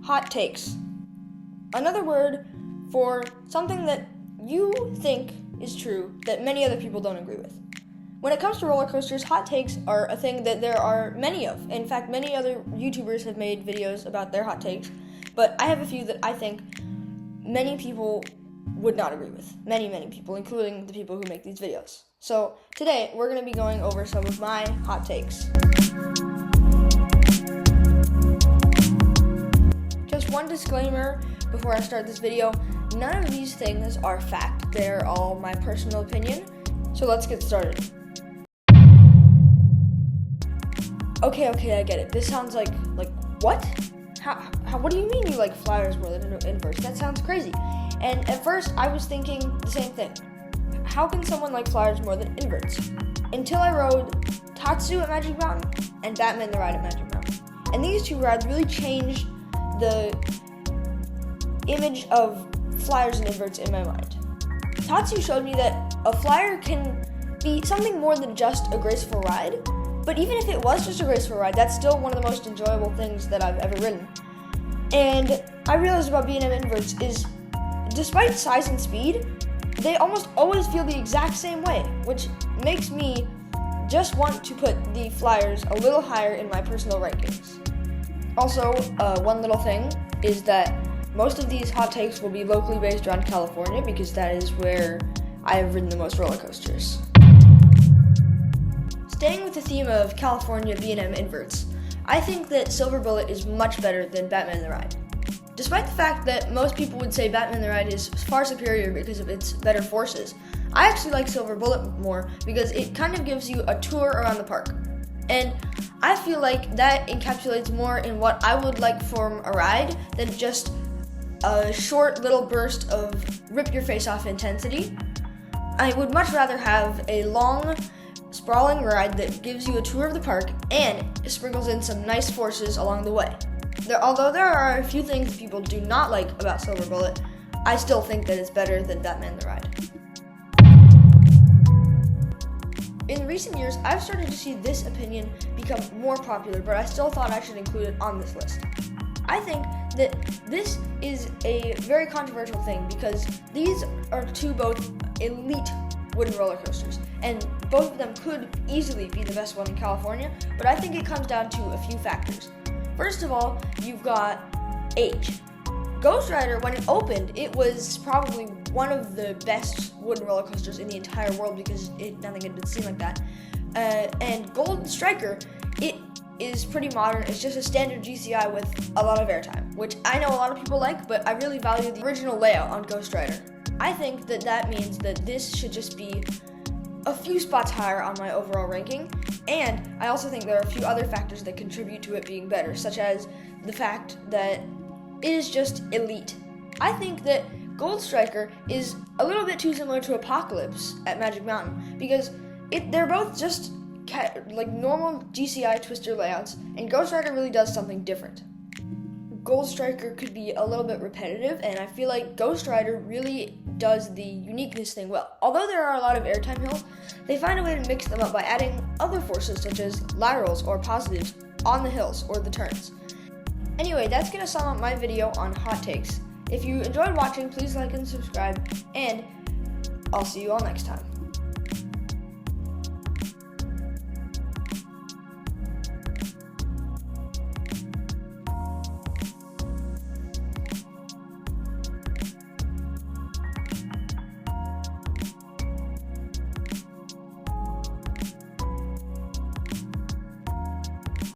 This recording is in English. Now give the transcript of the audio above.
hot takes. Another word for something that you think is true that many other people don't agree with. When it comes to roller coasters, hot takes are a thing that there are many of. In fact, many other YouTubers have made videos about their hot takes, but I have a few that I think many people would not agree with. Many people, including the people who make these videos. So today, we're going to be going over some of my hot takes. Just one disclaimer before I start this video. None of these things are fact. They're all my personal opinion. So let's get started. Okay, I get it. This sounds like what? How? What do you mean you like flyers more than inverts? That sounds crazy. And at first, I was thinking the same thing. How can someone like flyers more than inverts? Until I rode Tatsu at Magic Mountain and Batman the Ride at Magic Mountain. And these two rides really changed the image of flyers and inverts in my mind. Tatsu showed me that a flyer can be something more than just a graceful ride, but even if it was just a graceful ride, that's still one of the most enjoyable things that I've ever ridden. And I realized about B&M inverts is, despite size and speed, they almost always feel the exact same way, which makes me just want to put the flyers a little higher in my personal rankings. Also, one little thing is that most of these hot takes will be locally based around California because that is where I have ridden the most roller coasters. Staying with the theme of California B&M inverts, I think that Silver Bullet is much better than Batman the Ride. Despite the fact that most people would say Batman the Ride is far superior because of its better forces, I actually like Silver Bullet more because it kind of gives you a tour around the park. And I feel like that encapsulates more in what I would like from a ride than just a short little burst of rip your face off intensity. I would much rather have a long, sprawling ride that gives you a tour of the park and sprinkles in some nice forces along the way. Although there are a few things people do not like about Silver Bullet, I still think that it's better than Batman the Ride. In recent years, I've started to see this opinion become more popular, but I still thought I should include it on this list. I think that this is a very controversial thing because these are two both elite wooden roller coasters, and both of them could easily be the best one in California, but I think it comes down to a few factors. First of all, you've got age. Ghost Rider, when it opened, it was probably one of the best wooden roller coasters in the entire world because nothing had been seen like that. And Golden Striker, it is pretty modern. It's just a standard GCI with a lot of airtime, which I know a lot of people like, but I really value the original layout on Ghost Rider. I think that means that this should just be a few spots higher on my overall ranking, and I also think there are a few other factors that contribute to it being better, such as the fact that it is just elite. I think that Gold Striker is a little bit too similar to Apocalypse at Magic Mountain because they're both just like normal GCI twister layouts, and Ghost Striker really does something different. Gold Striker could be a little bit repetitive, and I feel like Ghost Rider really does the uniqueness thing well. Although there are a lot of airtime hills, they find a way to mix them up by adding other forces such as laterals or positives on the hills or the turns. Anyway, that's going to sum up my video on hot takes. If you enjoyed watching, please like and subscribe, and I'll see you all next time.